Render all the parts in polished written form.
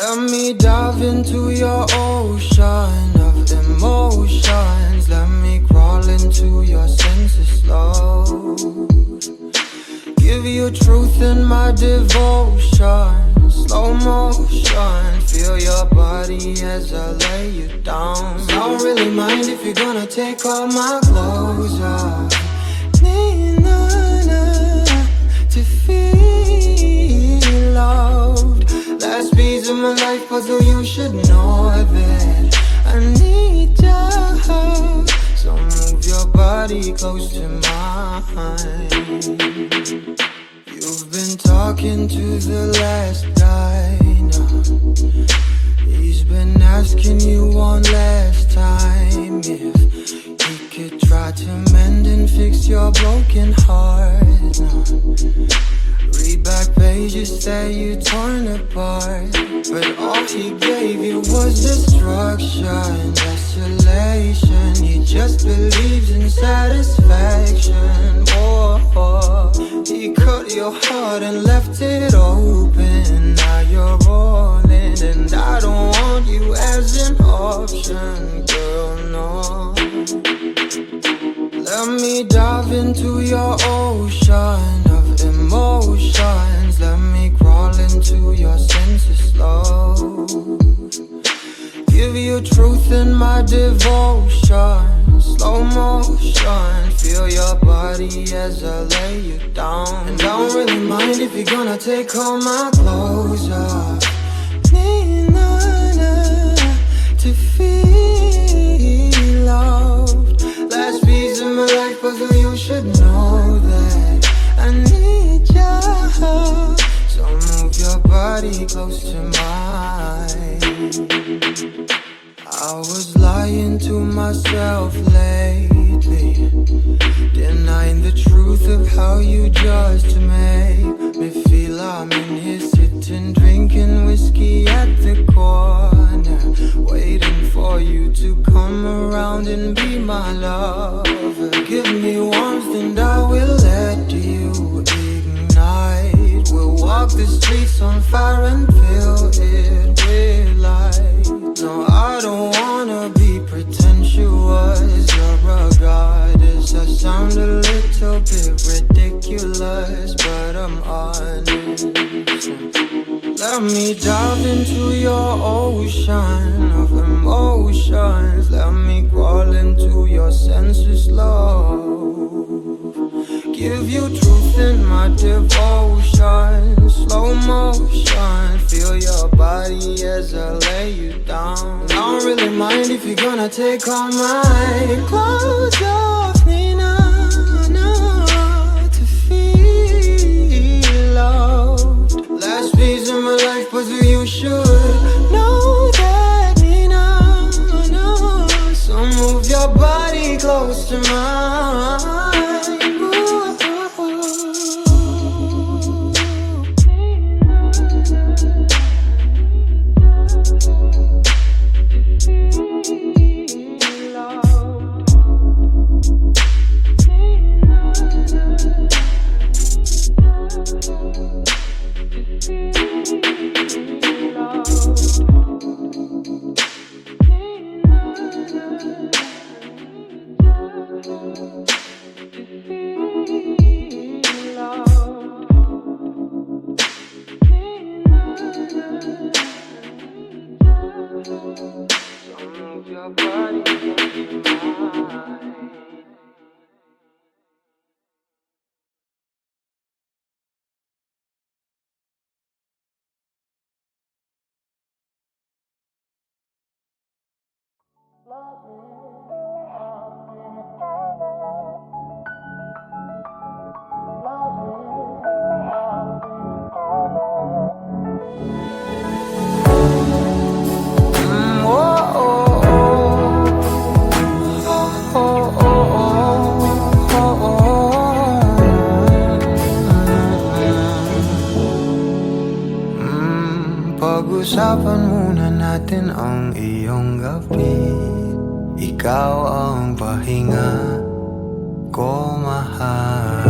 Let me dive into your ocean of emotions. Let me crawl into your senses slow. Give you truth in my devotion. Slow motion. Feel your body as I lay you down. Don't really mind if you're gonna take all my clothes off. Need to feel loved. Last piece of my life puzzle, you should know that I need you. So move your body close to mine. You've been talking to the last guy now. He's been asking you one last time if he could try to mend and fix your broken heart now. Read back pages that you torn apart, but all he gave you was destruction, desolation. He just believes in satisfaction. Oh, he cut your heart and left it open. Now you're rolling, and I don't want you as an option, girl, no. Let me dive into your ocean of emotions. Let me crawl into your senses slow. Give you truth in my devotion. Slow motion. Feel your body as I lay you down. And I don't really mind if you're gonna take all my clothes off. Need to feel loved. Last piece of my life puzzle, you should know that I need you. So move your body close to mine. I was lying to myself lately, denying the truth of how you just make me feel. I'm in here sitting, drinking whiskey at the corner, waiting for you to come around and be my lover. Give me warmth and I will let you ignite. We'll walk the streets on fire and fill it with light. No, I don't wanna be pretentious. You're a goddess. I sound a little bit ridiculous, but I'm honest. Let me dive into your ocean of emotions. Let me crawl into your senses slow. Give you truth in my devotion. Slow motion. Feel your body as I lay you down. I don't really mind if you're gonna take all my clothes off. Nina, to feel loved. Last piece of my life puzzle, you should know that. Nina, so move your body close to mine. Pag-usapan muna natin ang iyong gabi. Ikaw ang pahinga ko, mahal.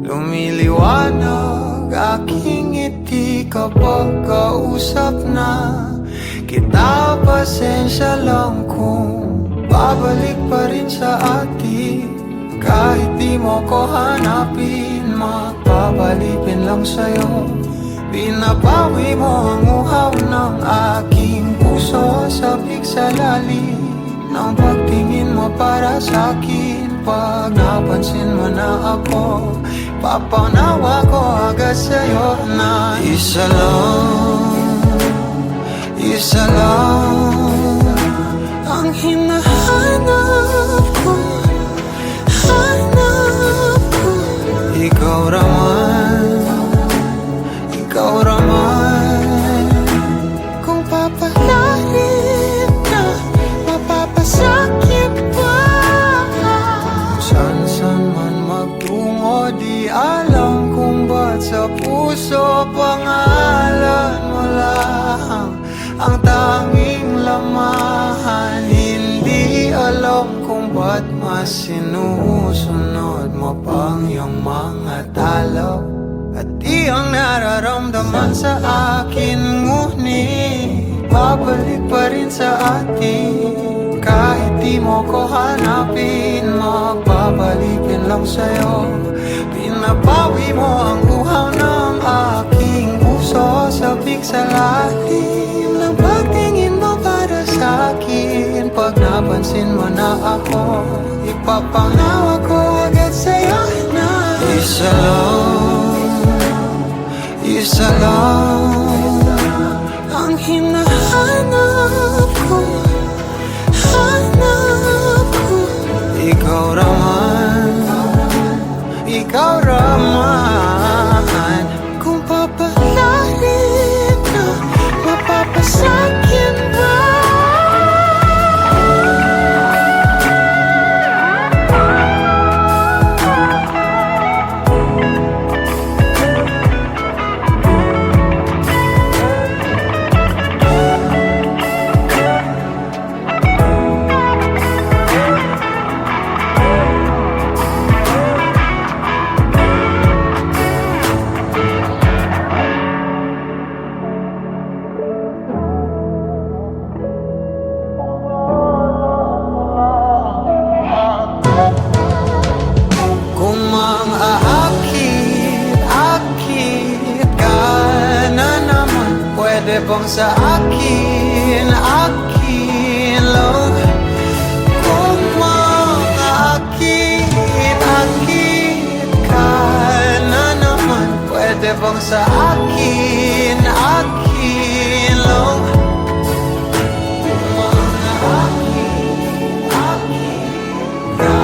Lumiliwanag aking ngiti ka makapagkausap na kita. Pasensya lang kung babalik pa rin sa atin. Kahit di mo ko hanapin, magpapalipin lang sa'yo. Pinapawi mo ang uhaw ng aking puso. Sabik sa lalim ng pagtingin mo para sa'kin. Pag napansin mo na ako, papanawa ko agad sa'yo na isa lang ang hinahanap ko. Ikaw raman, kung papalalim na, mapapasakit pa. San man magtungo, di alam kung ba't sa puso pangalan mo lang ang tanging lamahan. Hindi alam kung ba't mas sinusunod mo pang iyong mga talo. At di ang nararamdaman sa akin, ngunit babalik pa rin sa atin. Kahit di mo ko hanapin, magpapalipin lang sa'yo. Pinapawi mo ang uhaw ng aking puso. Sabik sa lalim ng pagtingin mo para sa'kin. Pag napansin mo na ako, ipapanawa ko agad sa'yo na isa lang ang hinahanap ko. Ikaw raman, kung papalalim na, mapapasakit ba? Pwede bang sa akin lang? Kung makaakit ka na naman, pwede bang sa akin lang? Kung makaakit ka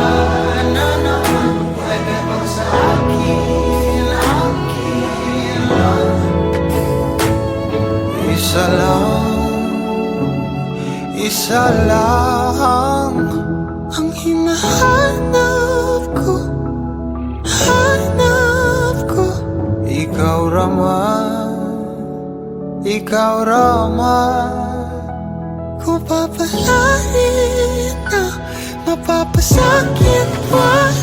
na naman, pwede bang sa akin lang? Isa lang ang hinahanap ko. Ikaw raman, kung papalarin na, mapapasakit pa.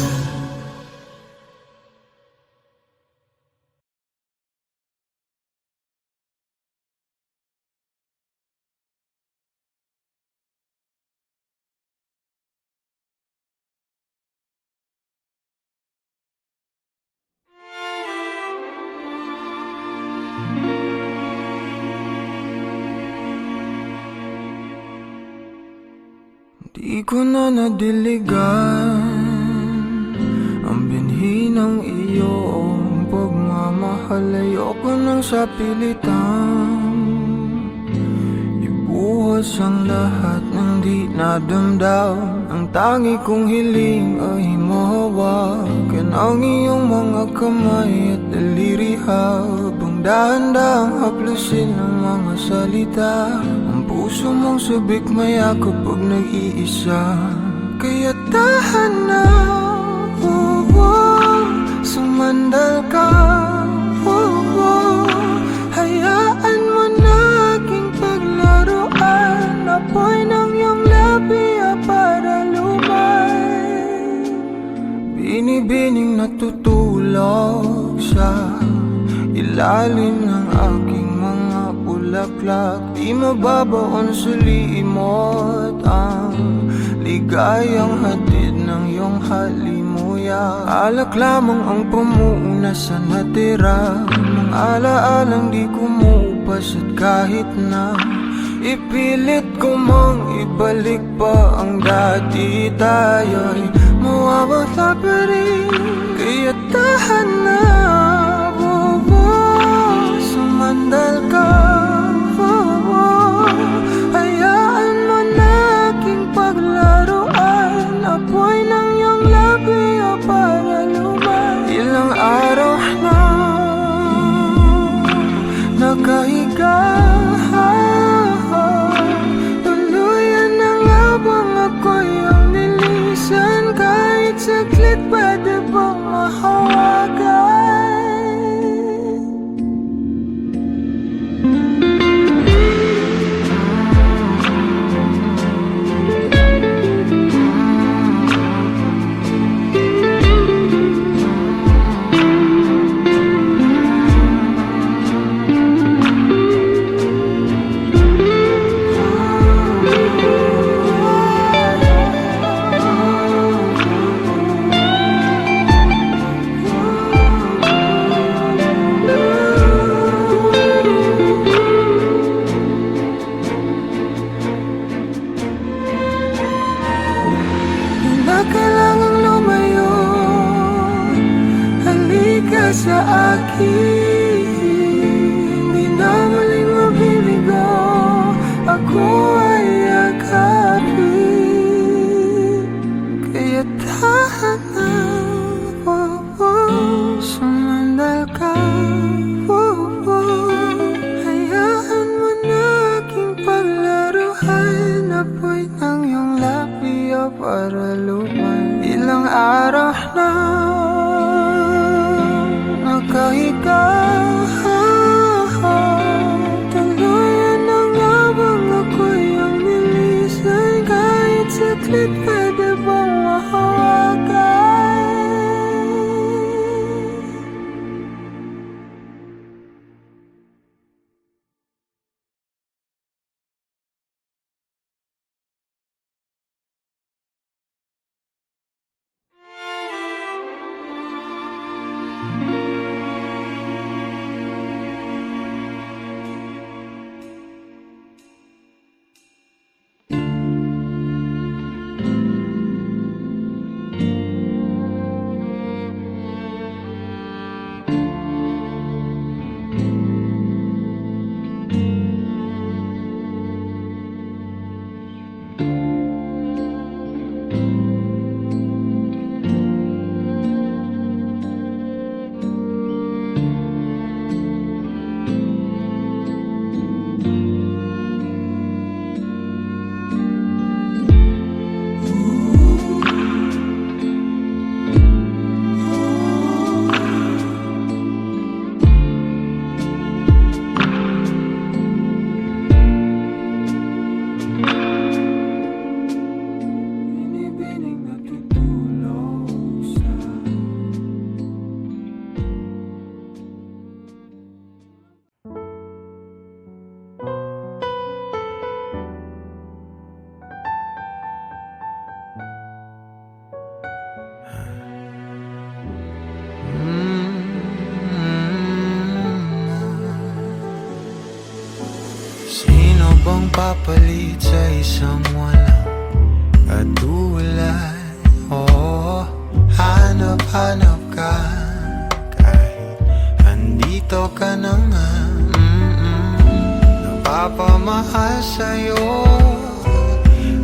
Di ko na nadiligan ang binhi ng iyong pagmamahal. Ayoko nang sa pilitan ibuhos ang lahat ng di nadamdam. Ang tangi kong hiling ay mahawakan ang iyong mga kamay at daliri, habang dahan-dahang haplusin ang mga salita. Ang puso mong sabik mayakap pag nag-iisa. Kaya tahan na, sumandal ka, hayaan mo na aking paglaruan. Apoy ng iyong labi para lumay, binibining natutulog sa ilalim ng aking bulaklak. Di mababaon sa limot ang ligayang hatid ng iyong halimuyak. Alak lamang ang pamuuna sa natira, mga alaalang di kumupas. At kahit na ipilit ko mang ibalik pa ang dati, tayo'y mawawala pa rin. Kaya tahan na, sumandal ka, hayaan mo na aking paglaruan. Apoy ng iyong labi o para lumay. Ilang araw na nakahiga, tuluyan na nga bang ako'y ang nilisan? Kahit saglit pwede bang mahawagan? Sa akin, di na muling mabibigo, ako ay yakapin. Kaya tahan na, sumandal ka, hayaan mo na aking paglaruan. Apoy ng iyong labi o para lumay. Ilang araw na nakahiga, tuluyan na nga bang ako'y ang nilisan? Kahit saglit pwede bang mahawagan? bang papalit sa isang walang katulad? Oh, hanap-hanap ka kahit andito ka na nga. Napapamahal sa'yo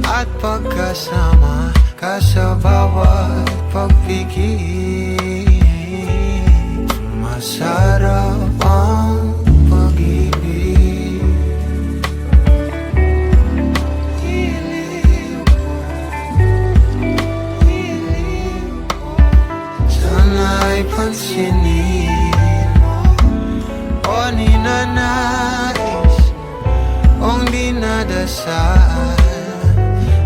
at pagkasama ka sa bawat pagpigil. Masarap ang pag-ibig. Hilig ko sana'y pansinin mo o ninanais kong dinadasal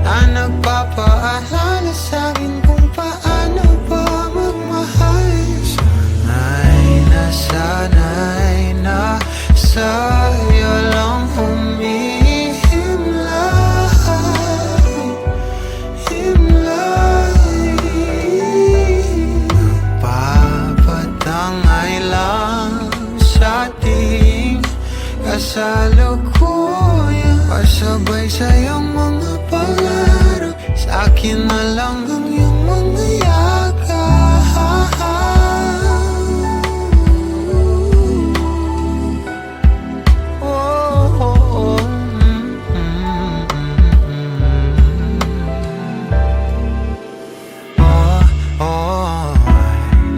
na nagpapaalala sa'kin kung paano ba magmahal. Sana'y na sa'yo lang akin na lang ang iyong mga yaga.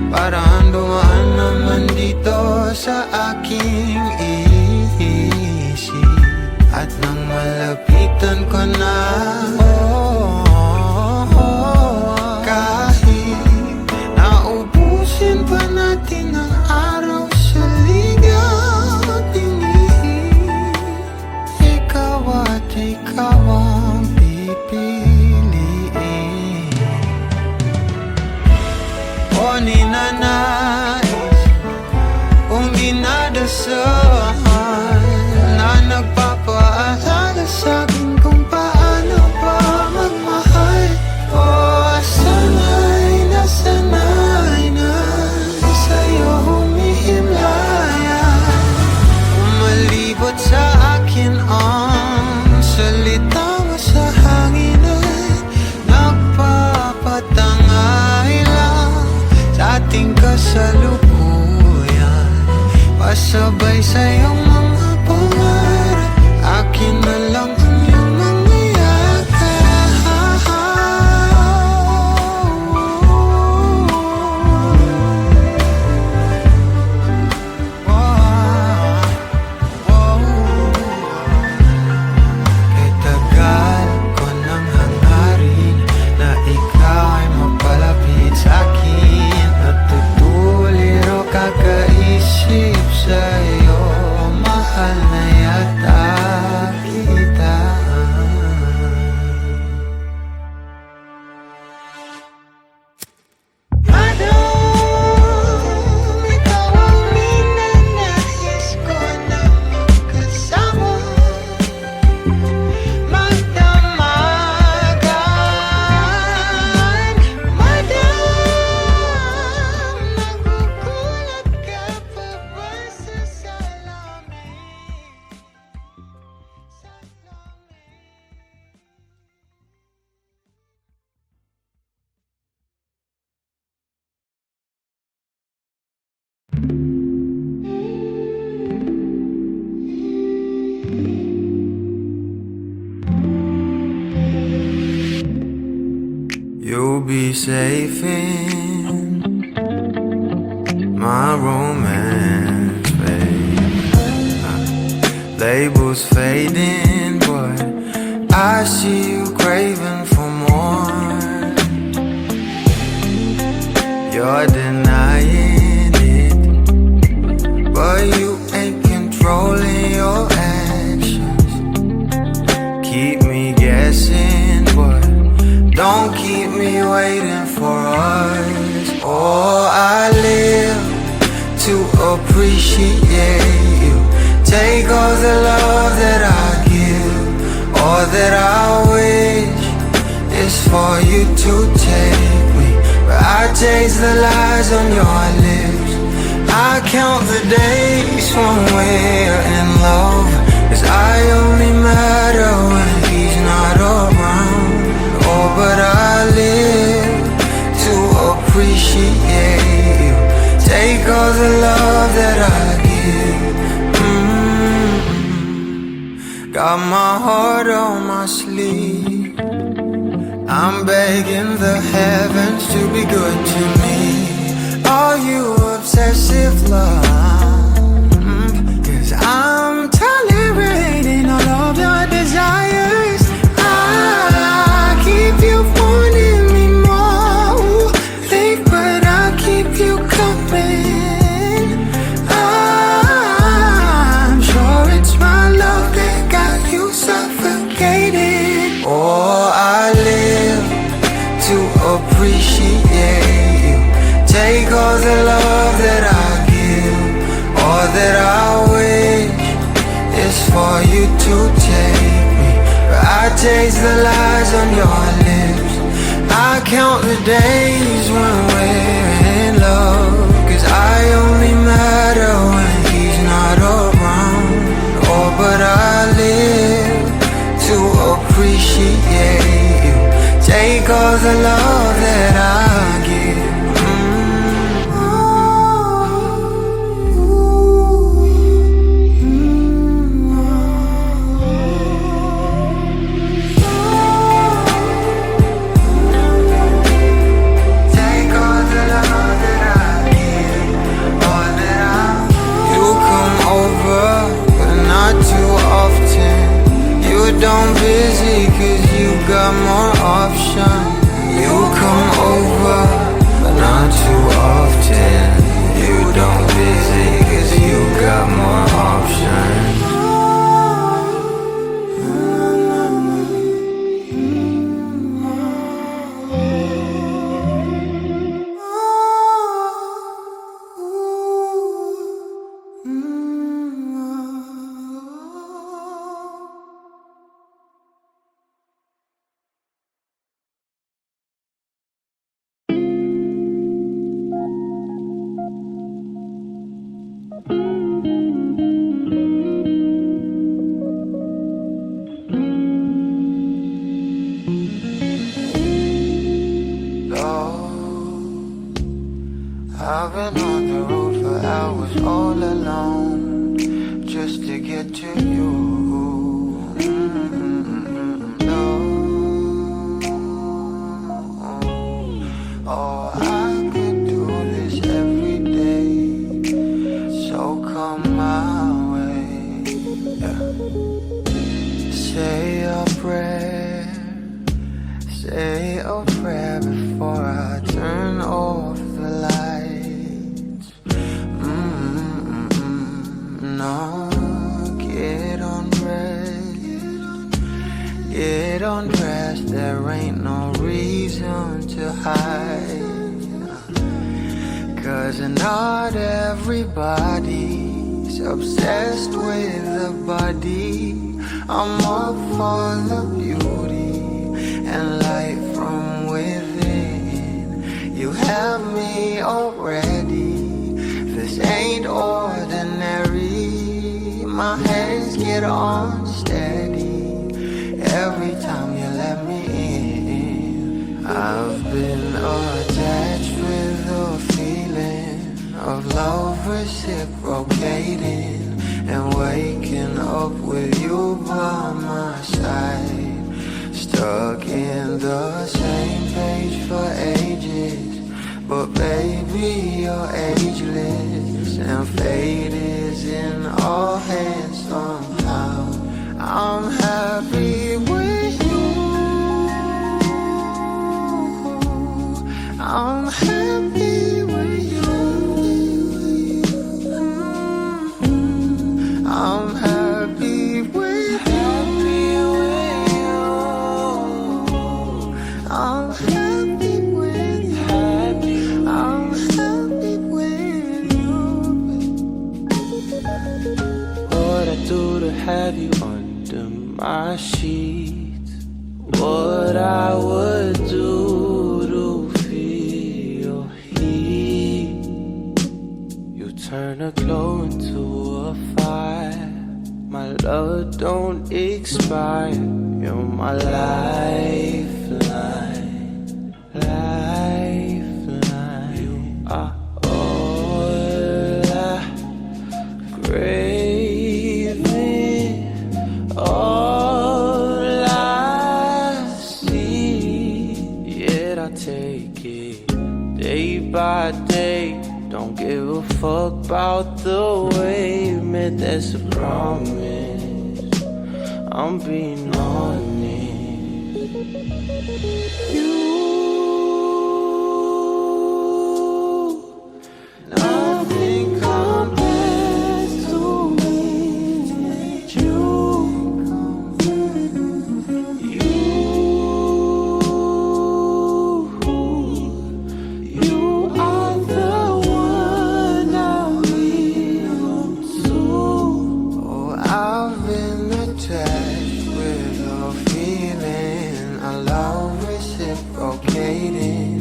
Parang dumaan naman dito sa aking isip. At nang malapitan ko na, kahit naubusin pa natin ang araw sa ligaw at inihip, ikaw at ikaw ang pipiliin. O ninanais kung dinadasal na nagpapaalala sa'kin kung paano ba magmahal. O sana'y nasanay na sa'yo humihimlayan. Umalibot sa akin ang salita mo sa hangin at nagpapatangay lang sa ating kasalukuyan. Pasabay sa iyong mga pangarap, akin na lang ang iyong mga yakap. Kay tagal ko nang hangarin na ikaw ay mapalapit sa'kin. Natutuliro kakaisip sa'yo, mahal na yata kita. Madam, ikaw ang ninanais ko na magkasama, magdamagan. Madam, nagugulat ka pa ba sa salamin? You'll be safe in my romance, babe. Labels fading, but I see you craving for more. You're denying it, but you ain't controlling your actions. Keep me guessing, but don't keep me waiting for us. Oh, I live to appreciate you. Take all the love that I give, all that I wish is for you to take me. But I taste the lies on your lips. I count the days when we're in love, 'cause I only matter when he's not around. Oh, but I live to appreciate you. Take all the love that I give. Got my heart on my sleeve. I'm begging the heavens to be good to me. Are you obsessive love? 'Cause I'm tolerating all of your desires. I keep you wanting me more. Think, but I keep you coming. I'm sure it's my love that got you suffocated. Oh, I live to appreciate you. Take all the love that I give, all that I wish is for you to take me. But I taste the lies on your lips. I count the days when we're in love, 'cause I only matter when he's not around. Oh, but I live to appreciate you. Take Take all the love that I give. Don't visit cause you got more options. You come over, but not too often. You don't visit cause you got more options. I've been on the road for hours all alone just to get to you. No. Oh, I could do this every day, so come my way. Yeah. Say a prayer, say a prayer before I turn off the light. No, get undressed, there ain't no reason to hide. Cause not everybody's obsessed with the body. I'm up for the beauty and light from within. You have me already, this ain't ordinary. My hands get unsteady every time you let me in. I've been attached with the feeling of love reciprocating and waking up with you by my side. Stuck in the same page for ages, but baby you're ageless and fate is in our hands somehow. I'm happy with you. I'm happy with you. I'm happy with you. I'm happy with you. I'm happy with you. What I do to have you under my sheets, what I would do to feel your heat. You turn a glow into a fire. My love don't expire. You're my lifeline, lifeline. You are all I craving, all I see. Yet I take it day by day. Don't give a fuck about the way you meant. That's a promise, I'm being honest. You, nothing compares to me. You, you are the one I belong to. Oh, I've been attached with a feeling, a love reciprocating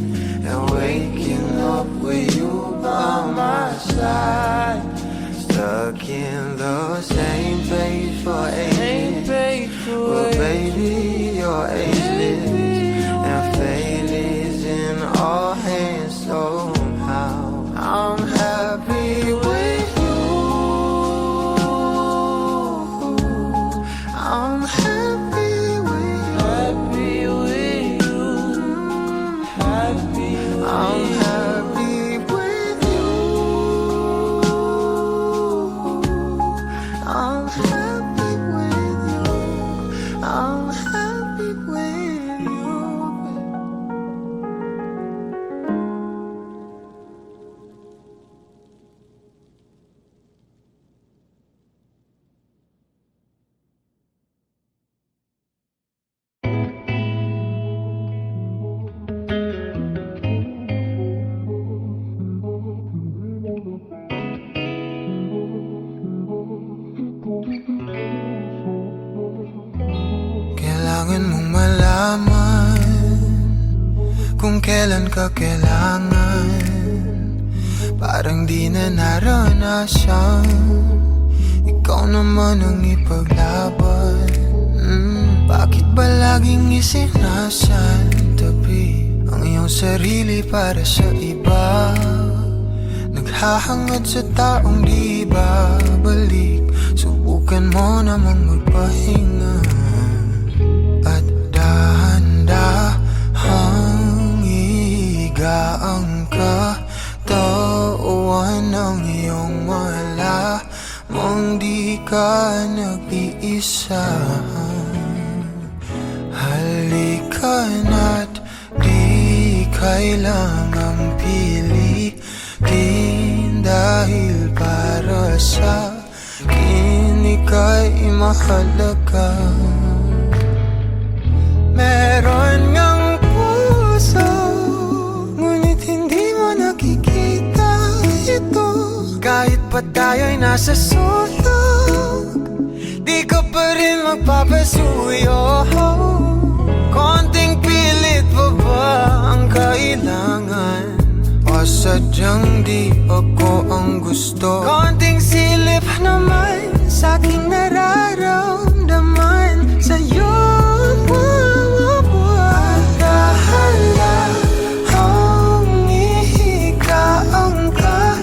and waking up with you by my side. Stuck in the same page for ages, but baby you're ageless and I'm happy with you. I'm happy with you. I'm happy with you. Kailangan mong malaman kung kailan ka kailangan. Parang di na naranasan, ikaw naman ang ipaglaban. Bakit ba laging isinasantabi ang iyong sarili para sa iba? Naghahangad sa taong di babalik. Subukan mo namang magpahinga at dahan-dahang higaan ka. Tawan ng iyong malamang di ka nag-iisa. Halika na't di kailangang pilitin, dahil para sa akin ika'y mahalaga. Meron ngang puso, ngunit hindi mo nakikita ito. Kahit pa tayo'y nasa sulok, di ka pa rin magpapasuyo. Konting pilit pa ba ang kailangan? O sadyang di ako ang gusto? Konting silip naman sa aking nararamdaman sa'yo. Dahan-dahang ihigaan ka,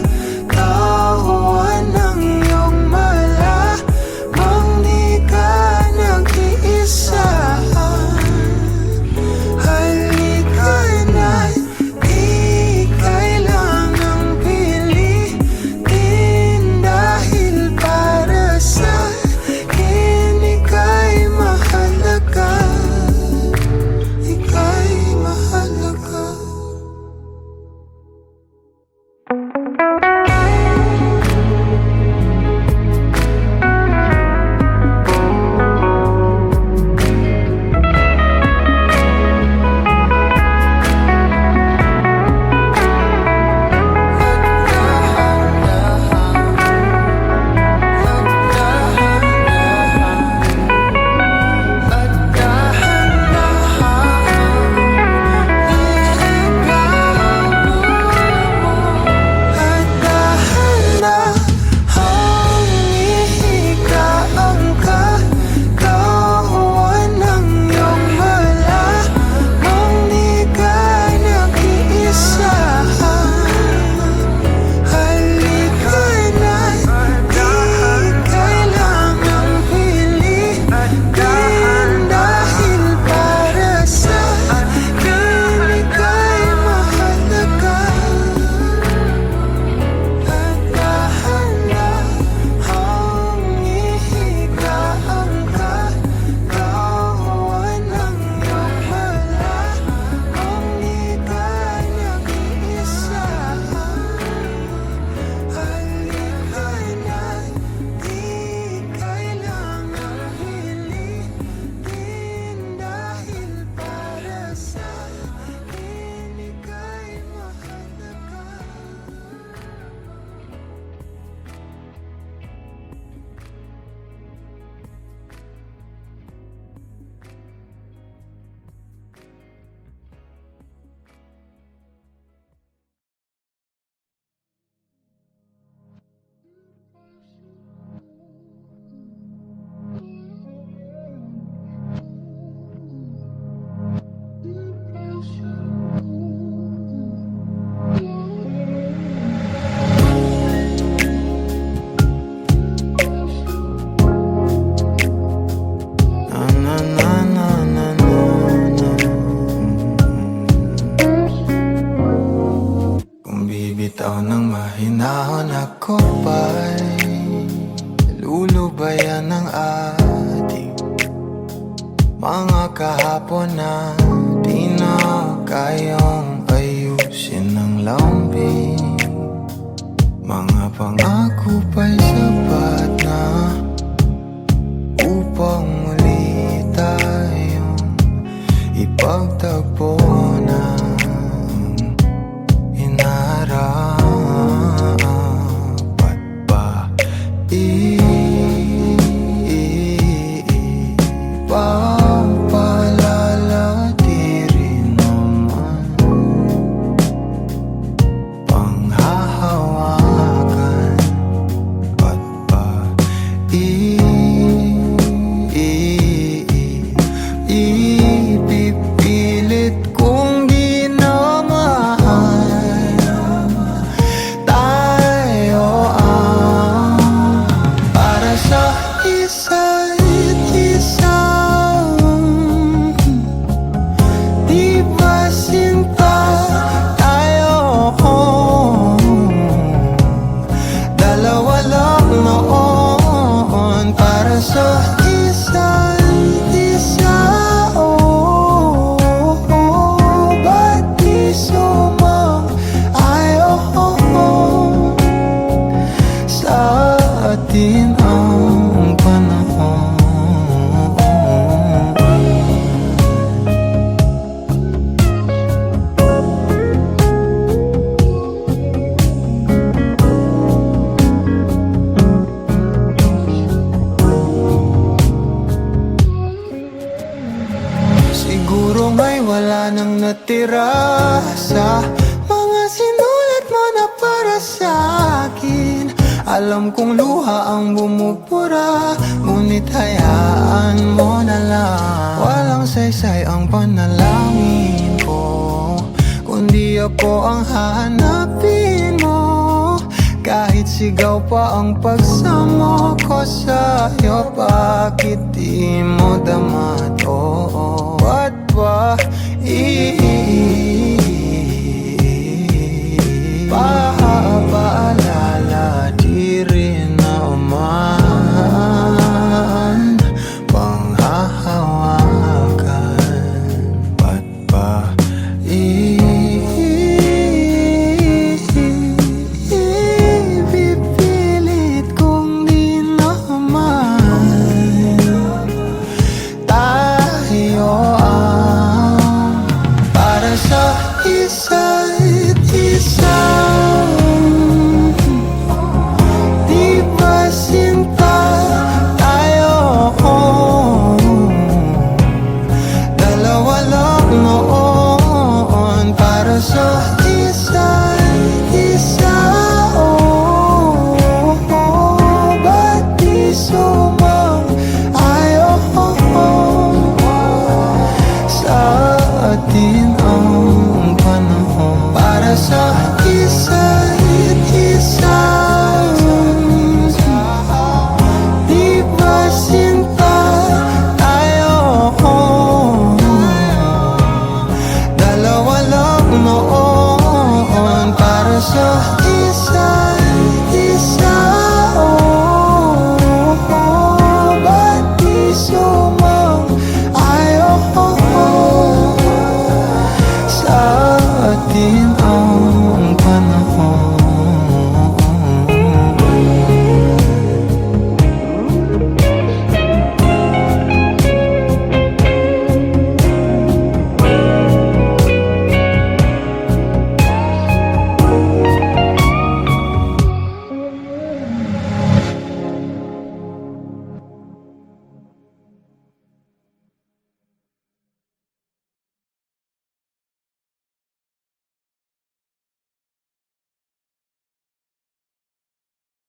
tawan ng iyong malamang di ka nag-iisa. Halika na't di kailangang pilitin, dahil para sa akin ika'y mahalaga. Ika'y mahalaga. panahon ako ba'y lulubayan ng ating mga kahapon na di na kayang ayusin ng lambing. Mga pangako ba'y sapat na upang muli tayong ipagtagpo ng inarapat ba? Ipagpalalati rin naman panghahawakan at ba? Ipipilit kong di na mahal tayo ang para sa isa't isa. Di ba sinta tayo? Dalawa lang noon para sa isa't isa. Ba't di sumang-ayon sa atin ang panahon? Siguro nga'y wala nang natira sa mga sinulat mo na para sa akin. Alam kong luha ang bumubura, ngunit hayaan mo na lang. Walang saysay ang panalangin ko, kundi ako ang hahanapin mo. Kahit sigaw pa ang pagsamo ko sa'yo, bakit di mo dama to? Ba't ba paalala di rin naman panghahawakan? Ba't ba ipipilit kong di naman tayo ang para sa isa't isa? Di ba sinta tayo? Dalawa lang noon para sa isa't isa. Ba't di sumang-ayon sa atin ang panahon para sa isa't isa? Di ba sinta tayo? Dalawa lang noon para sa isa't isa. Ba't di sumang-ayon sa atin